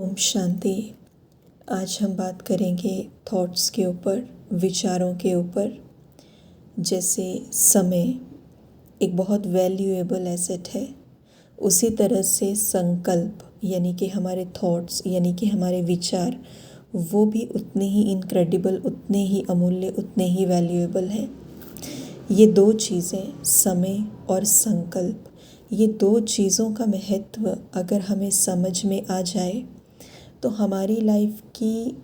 ओम शांति। आज हम बात करेंगे थॉट्स के ऊपर, विचारों के ऊपर। जैसे समय एक बहुत वैल्यूएबल एसेट है, उसी तरह से संकल्प यानी कि हमारे थॉट्स यानी कि हमारे विचार, वो भी उतने ही इनक्रेडिबल, उतने ही अमूल्य, उतने ही वैल्यूएबल हैं। ये दो चीज़ें, समय और संकल्प, ये दो चीज़ों का महत्व अगर हमें समझ में आ जाए तो हमारी लाइफ की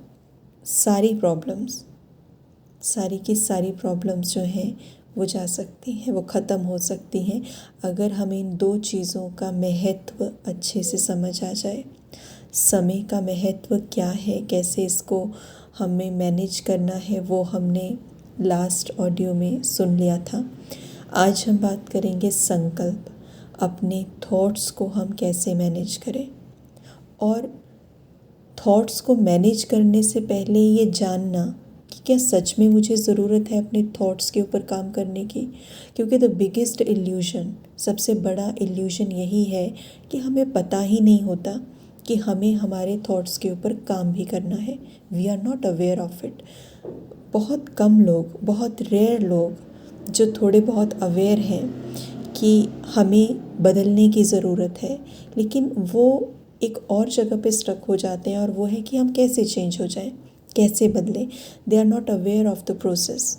सारी प्रॉब्लम्स, सारी की सारी प्रॉब्लम्स जो हैं वो जा सकती हैं, वो ख़त्म हो सकती हैं अगर हमें इन दो चीज़ों का महत्व अच्छे से समझ आ जाए। समय का महत्व क्या है, कैसे इसको हमें मैनेज करना है, वो हमने लास्ट ऑडियो में सुन लिया था। आज हम बात करेंगे संकल्प, अपने थॉट्स को हम कैसे मैनेज करें। और थॉट्स को मैनेज करने से पहले ये जानना कि क्या सच में मुझे ज़रूरत है अपने थॉट्स के ऊपर काम करने की। क्योंकि द बिगेस्ट इल्यूज़न, सबसे बड़ा इल्यूज़न यही है कि हमें पता ही नहीं होता कि हमें हमारे थॉट्स के ऊपर काम भी करना है। We are not aware of it. बहुत कम लोग, बहुत रेयर लोग जो थोड़े बहुत अवेयर हैं कि हमें बदलने की ज़रूरत है, लेकिन वो एक और जगह पे स्टक हो जाते हैं, और वो है कि हम कैसे चेंज हो जाएं, कैसे बदलें। They are not aware of the process.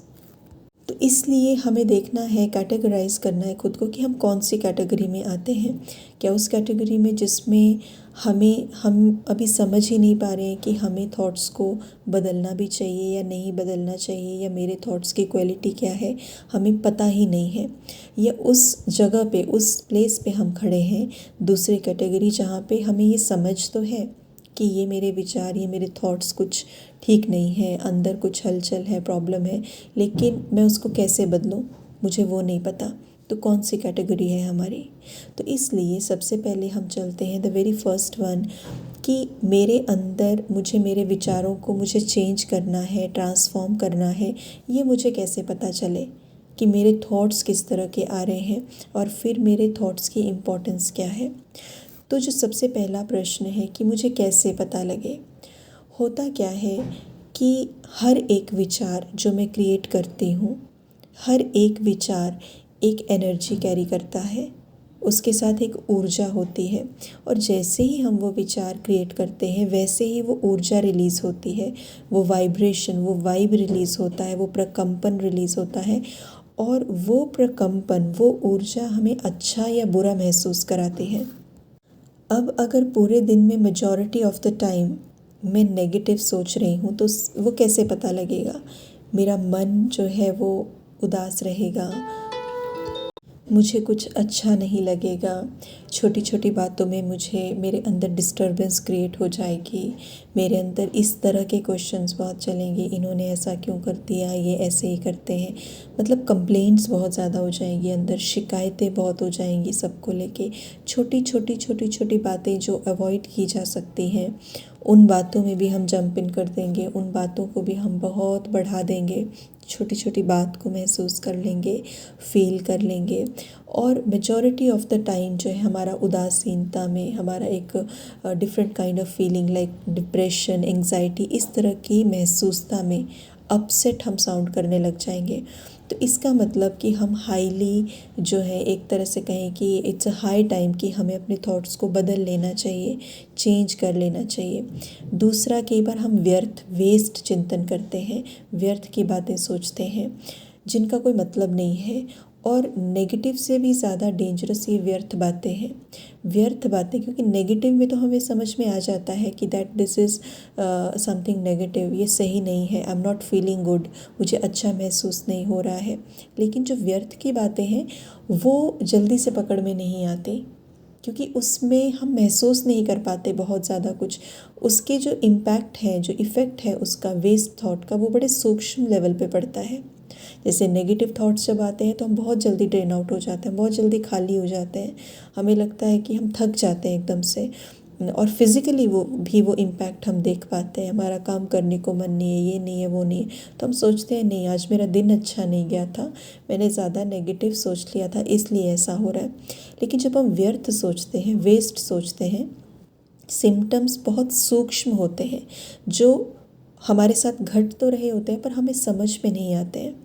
तो इसलिए हमें देखना है, कैटेगराइज करना है खुद को कि हम कौन सी कैटेगरी में आते हैं। क्या उस कैटेगरी में जिसमें हम अभी समझ ही नहीं पा रहे हैं कि हमें थॉट्स को बदलना भी चाहिए या नहीं बदलना चाहिए, या मेरे थॉट्स की क्वालिटी क्या है हमें पता ही नहीं है, या उस जगह पे, उस प्लेस पे हम खड़े हैं दूसरी कैटेगरी जहाँ पे हमें ये समझ तो है कि ये मेरे विचार, ये मेरे थॉट्स कुछ ठीक नहीं है, अंदर कुछ हलचल है, प्रॉब्लम है, लेकिन मैं उसको कैसे बदलूं, मुझे वो नहीं पता। तो कौन सी कैटेगरी है हमारी। तो इसलिए सबसे पहले हम चलते हैं द वेरी फर्स्ट वन, कि मेरे अंदर मुझे मेरे विचारों को मुझे चेंज करना है, ट्रांसफॉर्म करना है। ये मुझे कैसे पता चले कि मेरे थॉट्स किस तरह के आ रहे हैं, और फिर मेरे थॉट्स की इम्पोर्टेंस क्या है। तो जो सबसे पहला प्रश्न है कि मुझे कैसे पता लगे। होता क्या है कि हर एक विचार जो मैं क्रिएट करती हूँ, हर एक विचार एक एनर्जी कैरी करता है, उसके साथ एक ऊर्जा होती है। और जैसे ही हम वो विचार क्रिएट करते हैं वैसे ही वो ऊर्जा रिलीज़ होती है, वो वाइब्रेशन, वो वाइब रिलीज़ होता है, वो प्रकंपन रिलीज़ होता है। और वो प्रकंपन, वो ऊर्जा हमें अच्छा या बुरा महसूस कराती है। अब अगर पूरे दिन में मेजॉरिटी ऑफ द टाइम मैं नेगेटिव सोच रही हूँ तो वो कैसे पता लगेगा। मेरा मन जो है वो उदास रहेगा, मुझे कुछ अच्छा नहीं लगेगा, छोटी छोटी बातों में मेरे अंदर डिस्टर्बेंस क्रिएट हो जाएगी, मेरे अंदर इस तरह के क्वेश्चंस बहुत चलेंगे, इन्होंने ऐसा क्यों कर दिया, ये ऐसे ही करते हैं। मतलब कंप्लेंट्स बहुत ज़्यादा हो जाएंगी, अंदर शिकायतें बहुत हो जाएंगी सबको लेके। छोटी छोटी छोटी छोटी बातें जो अवॉइड की जा सकती हैं उन बातों में भी हम जंप इन कर देंगे, उन बातों को भी हम बहुत बढ़ा देंगे, छोटी छोटी बात को महसूस कर लेंगे, फील कर लेंगे। और मेजॉरिटी ऑफ द टाइम जो है हमारा उदासीनता में, हमारा एक different kind of feeling like depression, anxiety, इस तरह की महसूसता में अपसेट हम साउंड करने लग जाएंगे। तो इसका मतलब कि हम हाईली जो है, एक तरह से कहें कि इट्स अ हाई टाइम कि हमें अपने थॉट्स को बदल लेना चाहिए, चेंज कर लेना चाहिए। दूसरा, कई बार हम व्यर्थ, वेस्ट चिंतन करते हैं, व्यर्थ की बातें सोचते हैं जिनका कोई मतलब नहीं है। और नेगेटिव से भी ज़्यादा डेंजरस ये व्यर्थ बातें हैं। व्यर्थ बातें, क्योंकि नेगेटिव में तो हमें समझ में आ जाता है कि that this is something negative, ये सही नहीं है, I am not feeling good, मुझे अच्छा महसूस नहीं हो रहा है। लेकिन जो व्यर्थ की बातें हैं वो जल्दी से पकड़ में नहीं आती, क्योंकि उसमें हम महसूस नहीं कर पाते बहुत ज़्यादा कुछ। उसके जो इम्पैक्ट है, जो इफ़ेक्ट है उसका, वेस्ट थॉट का, वो बड़े सूक्ष्म लेवल पे पड़ता है। जैसे नेगेटिव थॉट्स जब आते हैं तो हम बहुत जल्दी ड्रेन आउट हो जाते हैं, बहुत जल्दी खाली हो जाते हैं, हमें लगता है कि हम थक जाते हैं एकदम से। और फिज़िकली वो इम्पैक्ट हम देख पाते हैं, हमारा काम करने को मन नहीं है, ये नहीं है, वो नहीं है। तो हम सोचते हैं नहीं, आज मेरा दिन अच्छा नहीं गया था, मैंने ज़्यादा नेगेटिव सोच लिया था, इसलिए ऐसा हो रहा है। लेकिन जब हम व्यर्थ सोचते हैं, वेस्ट सोचते हैं, सिम्टम्स बहुत सूक्ष्म होते हैं जो हमारे साथ घट तो रहे होते हैं पर हमें समझ में नहीं आते हैं।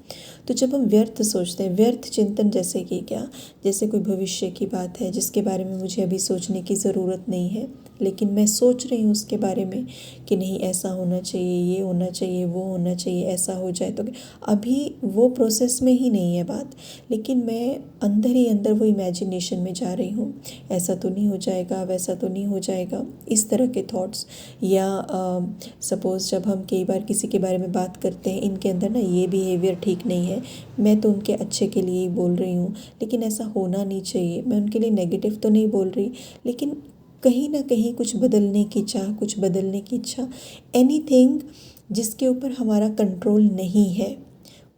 तो जब हम व्यर्थ सोचते हैं, व्यर्थ चिंतन जैसे कि क्या, जैसे कोई भविष्य की बात है जिसके बारे में मुझे अभी सोचने की ज़रूरत नहीं है, लेकिन मैं सोच रही हूँ उसके बारे में कि नहीं ऐसा होना चाहिए, ये होना चाहिए, वो होना चाहिए, ऐसा हो जाए तो अभी वो प्रोसेस में ही नहीं है बात, लेकिन मैं अंदर ही अंदर वो इमेजिनेशन में जा रही हूँ, ऐसा तो नहीं हो जाएगा, वैसा तो नहीं हो जाएगा, इस तरह के थॉट्स। या सपोज़ जब हम कई बार किसी के बारे में बात करते हैं, इनके अंदर ना ये बिहेवियर ठीक नहीं है, मैं तो उनके अच्छे के लिए ही बोल रही हूँ, लेकिन ऐसा होना नहीं चाहिए, मैं उनके लिए नेगेटिव तो नहीं बोल रही, लेकिन कहीं ना कहीं कुछ बदलने की चाह, कुछ बदलने की इच्छा, एनीथिंग जिसके ऊपर हमारा कंट्रोल नहीं है।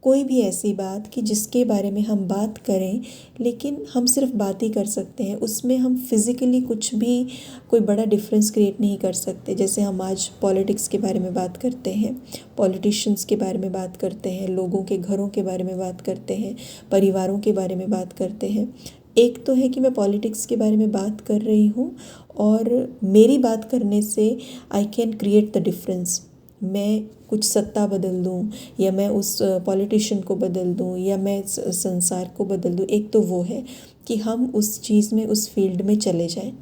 कोई भी ऐसी बात कि जिसके बारे में हम बात करें लेकिन हम सिर्फ बात ही कर सकते हैं, उसमें हम फिज़िकली कुछ भी कोई बड़ा डिफरेंस क्रिएट नहीं कर सकते। जैसे हम आज पॉलिटिक्स के बारे में बात करते हैं, पॉलिटिशियंस के बारे में बात करते हैं, लोगों के घरों के बारे में बात करते हैं, परिवारों के बारे में बात करते हैं। एक तो है कि मैं पॉलिटिक्स के बारे में बात कर रही हूँ और मेरी बात करने से I can create the difference, मैं कुछ सत्ता बदल दूँ या मैं उस पॉलिटिशियन को बदल दूँ या मैं संसार को बदल दूँ। एक तो वो है कि हम उस चीज़ में, उस फील्ड में चले जाएं।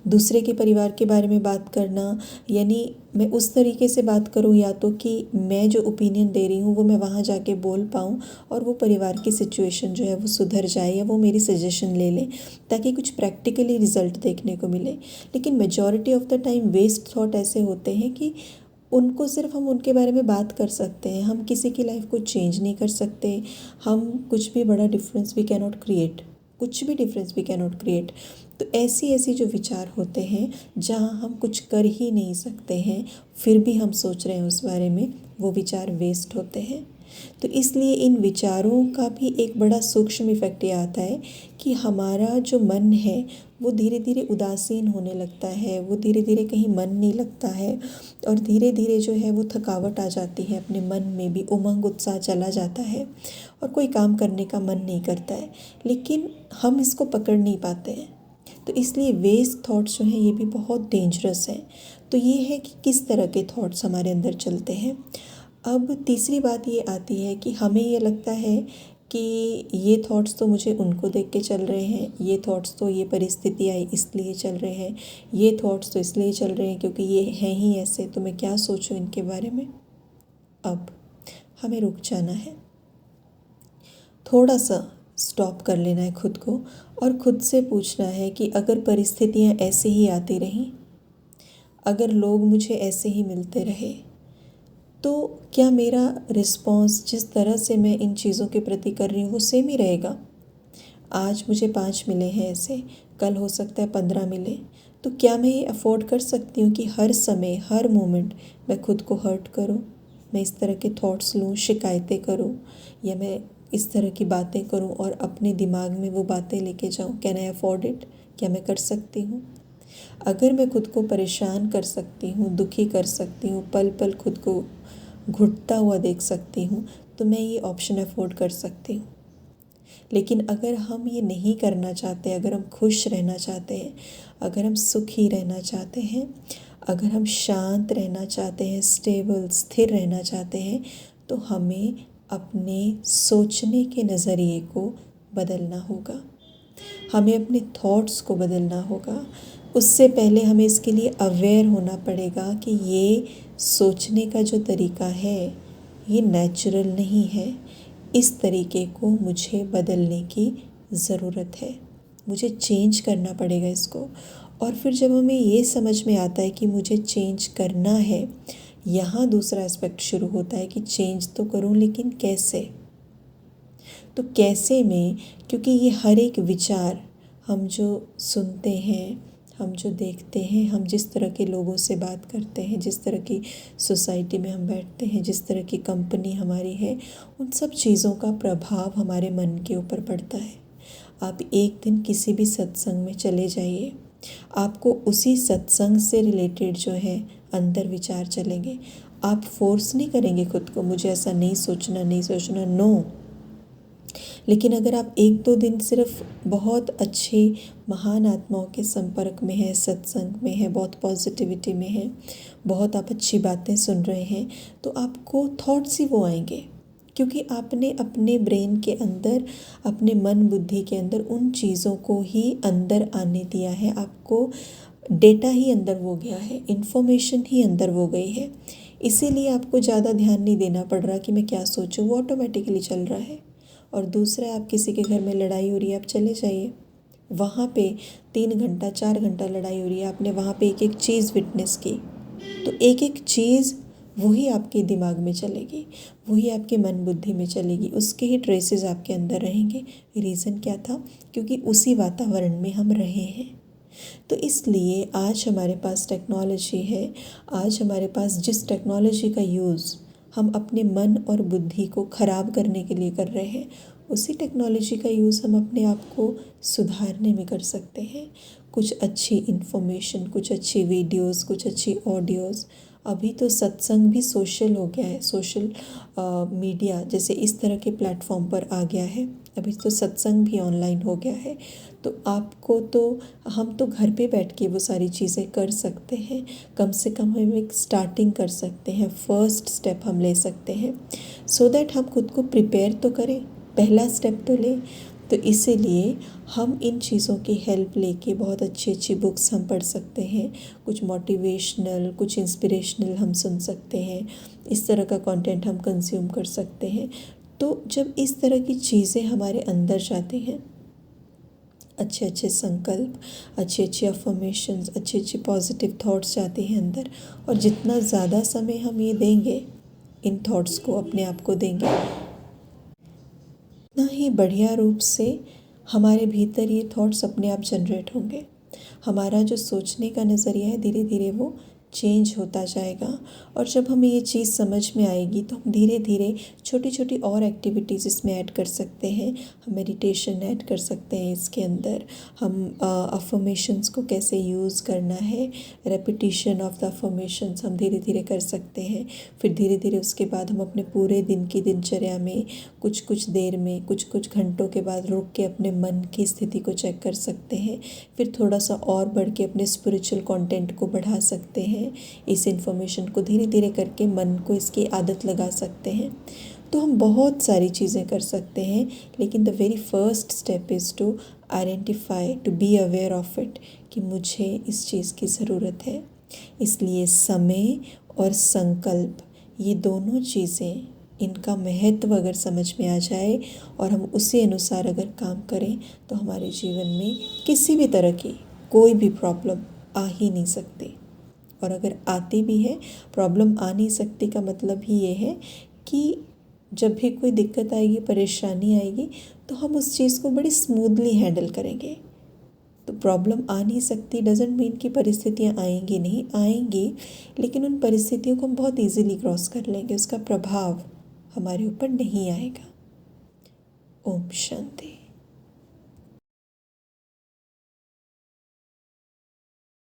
दूसरे के परिवार के बारे में बात करना, यानी मैं उस तरीके से बात करूं या तो कि मैं जो ओपिनियन दे रही हूं वो मैं वहां जाके बोल पाऊं और वो परिवार की सिचुएशन जो है वो सुधर जाए या वो मेरी सजेशन ले लें ताकि कुछ प्रैक्टिकली रिज़ल्ट देखने को मिले। लेकिन majority of the time waste thought ऐसे होते हैं कि उनको सिर्फ हम उनके बारे में बात कर सकते हैं, हम किसी की लाइफ को चेंज नहीं कर सकते, हम कुछ भी बड़ा difference we can not create, कुछ भी difference we can not create. तो ऐसी ऐसी जो विचार होते हैं जहाँ हम कुछ कर ही नहीं सकते हैं फिर भी हम सोच रहे हैं उस बारे में, वो विचार वेस्ट होते हैं। तो इसलिए इन विचारों का भी एक बड़ा सूक्ष्म इफ़ेक्ट ये आता है कि हमारा जो मन है वो धीरे धीरे उदासीन होने लगता है, वो धीरे धीरे कहीं मन नहीं लगता है और धीरे धीरे जो है वो थकावट आ जाती है, अपने मन में भी उमंग उत्साह चला जाता है और कोई काम करने का मन नहीं करता है, लेकिन हम इसको पकड़ नहीं पाते हैं। तो इसलिए वेस्ट थॉट्स जो हैं ये भी बहुत डेंजरस हैं। तो ये है कि किस तरह के थॉट्स हमारे अंदर चलते हैं। अब तीसरी बात ये आती है कि हमें ये लगता है कि ये थॉट्स तो मुझे उनको देख के चल रहे हैं, ये थॉट्स तो ये परिस्थिति आई इसलिए चल रहे हैं, ये थॉट्स तो इसलिए चल रहे हैं क्योंकि ये हैं ही ऐसे, तो मैं क्या सोचूं इनके बारे में। अब हमें रुक जाना है, थोड़ा सा स्टॉप कर लेना है खुद को और खुद से पूछना है कि अगर परिस्थितियाँ ऐसे ही आती रहीं, अगर लोग मुझे ऐसे ही मिलते रहे, तो क्या मेरा रिस्पॉन्स जिस तरह से मैं इन चीज़ों के प्रति कर रही हूँ वो सेम ही रहेगा। आज मुझे 5 मिले हैं ऐसे, कल हो सकता है 15 मिले, तो क्या मैं ये अफोर्ड कर सकती हूँ कि हर समय हर मोमेंट मैं खुद को हर्ट करूँ, मैं इस तरह के थॉट्स लूँ, शिकायतें करूँ या मैं इस तरह की बातें करूँ और अपने दिमाग में वो बातें लेके जाऊँ। कैन आई अफोर्ड इट, क्या मैं कर सकती हूँ। अगर मैं खुद को परेशान कर सकती हूँ, दुखी कर सकती हूँ, पल पल खुद को घुटता हुआ देख सकती हूँ, तो मैं ये ऑप्शन अफोर्ड कर सकती हूँ। लेकिन अगर हम ये नहीं करना चाहते, अगर हम खुश रहना चाहते हैं, अगर हम सुखी रहना चाहते हैं, अगर हम शांत रहना चाहते हैं, स्टेबल स्थिर रहना चाहते हैं, तो हमें अपने सोचने के नज़रिए को बदलना होगा, हमें अपने थॉट्स को बदलना होगा। उससे पहले हमें इसके लिए अवेयर होना पड़ेगा कि ये सोचने का जो तरीका है ये नेचुरल नहीं है, इस तरीके को मुझे बदलने की ज़रूरत है, मुझे चेंज करना पड़ेगा इसको। और फिर जब हमें ये समझ में आता है कि मुझे चेंज करना है, यहाँ दूसरा एस्पेक्ट शुरू होता है कि चेंज तो करूँ लेकिन कैसे। तो कैसे में, क्योंकि ये हर एक विचार हम जो सुनते हैं, हम जो देखते हैं, हम जिस तरह के लोगों से बात करते हैं, जिस तरह की सोसाइटी में हम बैठते हैं, जिस तरह की कंपनी हमारी है, उन सब चीज़ों का प्रभाव हमारे मन के ऊपर पड़ता है। आप एक दिन किसी भी सत्संग में चले जाइए, आपको उसी सत्संग से रिलेटेड जो है अंदर विचार चलेंगे। आप फोर्स नहीं करेंगे खुद को, मुझे ऐसा नहीं सोचना, नहीं सोचना, नो। लेकिन अगर आप 1-2 दिन सिर्फ बहुत अच्छे महान आत्माओं के संपर्क में हैं, सत्संग में हैं, बहुत पॉजिटिविटी में हैं, बहुत आप अच्छी बातें सुन रहे हैं, तो आपको थॉट्स ही वो आएंगे, क्योंकि आपने अपने ब्रेन के अंदर, अपने मन बुद्धि के अंदर उन चीज़ों को ही अंदर आने दिया है। आपको डेटा ही अंदर वो गया है, इन्फॉर्मेशन ही अंदर वो गई है। इसीलिए आपको ज़्यादा ध्यान नहीं देना पड़ रहा कि मैं क्या सोचूं, वो ऑटोमेटिकली चल रहा है। और दूसरा, आप किसी के घर में लड़ाई हो रही है, आप चले जाइए, वहाँ पे 3 घंटा 4 घंटा लड़ाई हो रही है, आपने वहाँ पे एक एक चीज़ विटनेस की, तो एक एक चीज़ वही आपके दिमाग में चलेगी, वही आपके मन बुद्धि में चलेगी, उसके ही ट्रेसेस आपके अंदर रहेंगे। रीज़न क्या था? क्योंकि उसी वातावरण में हम रहे हैं। तो इसलिए आज हमारे पास टेक्नोलॉजी है, आज हमारे पास जिस टेक्नोलॉजी का यूज़ हम अपने मन और बुद्धि को ख़राब करने के लिए कर रहे हैं, उसी टेक्नोलॉजी का यूज़ हम अपने आप को सुधारने में कर सकते हैं। कुछ अच्छी इन्फॉर्मेशन, कुछ अच्छी वीडियोस, कुछ अच्छी ऑडियोज़। अभी तो सत्संग भी सोशल हो गया है, सोशल मीडिया जैसे इस तरह के प्लेटफॉर्म पर आ गया है। अभी तो सत्संग भी ऑनलाइन हो गया है। तो आपको तो, हम तो घर पे बैठ के वो सारी चीज़ें कर सकते हैं। कम से कम हम एक स्टार्टिंग कर सकते हैं, फर्स्ट स्टेप हम ले सकते हैं, सो दैट हम खुद को प्रिपेयर तो करें, पहला स्टेप तो लें। तो इसीलिए हम इन चीज़ों की हेल्प लेके बहुत अच्छी अच्छी बुक्स हम पढ़ सकते हैं, कुछ मोटिवेशनल, कुछ इंस्पिरेशनल हम सुन सकते हैं, इस तरह का कंटेंट हम कंज्यूम कर सकते हैं। तो जब इस तरह की चीज़ें हमारे अंदर जाती हैं, अच्छे अच्छे संकल्प, अच्छी अच्छी अफर्मेशंस, अच्छी अच्छी पॉजिटिव थॉट्स जाते हैं अंदर, और जितना ज़्यादा समय हम ये देंगे इन थॉट्स को, अपने आप को देंगे, उतना ही बढ़िया रूप से हमारे भीतर ये थॉट्स अपने आप जनरेट होंगे। हमारा जो सोचने का नज़रिया है, धीरे धीरे वो चेंज होता जाएगा। और जब हमें ये चीज़ समझ में आएगी, तो हम धीरे धीरे छोटी छोटी और एक्टिविटीज़ इसमें ऐड कर सकते हैं। हम मेडिटेशन ऐड कर सकते हैं इसके अंदर, हम अफर्मेशंस को कैसे यूज़ करना है, रेपिटिशन ऑफ द अफर्मेशंस हम धीरे धीरे कर सकते हैं। फिर धीरे धीरे उसके बाद हम अपने पूरे दिन की दिनचर्या में कुछ कुछ देर में, कुछ कुछ घंटों के बाद रुक के अपने मन की स्थिति को चेक कर सकते हैं। फिर थोड़ा सा और बढ़ के अपने स्पिरिचुअल कंटेंट को बढ़ा सकते हैं। इस इन्फॉर्मेशन को धीरे धीरे करके मन को इसकी आदत लगा सकते हैं। तो हम बहुत सारी चीज़ें कर सकते हैं, लेकिन the very first step is to identify, to be aware of it, कि मुझे इस चीज़ की ज़रूरत है। इसलिए समय और संकल्प, ये दोनों चीज़ें, इनका महत्व अगर समझ में आ जाए और हम उसी अनुसार अगर काम करें, तो हमारे जीवन में किसी भी तरह की कोई भी प्रॉब्लम आ ही नहीं सकती। और अगर आती भी है, प्रॉब्लम आ नहीं सकती का मतलब ही ये है कि जब भी कोई दिक्कत आएगी, परेशानी आएगी, तो हम उस चीज़ को बड़ी स्मूथली हैंडल करेंगे। तो प्रॉब्लम आ नहीं सकती डजेंट मीन कि परिस्थितियाँ आएंगी नहीं, आएंगी, लेकिन उन परिस्थितियों को हम बहुत ईजीली क्रॉस कर लेंगे, उसका प्रभाव हमारे ऊपर नहीं आएगा। ओम शांति।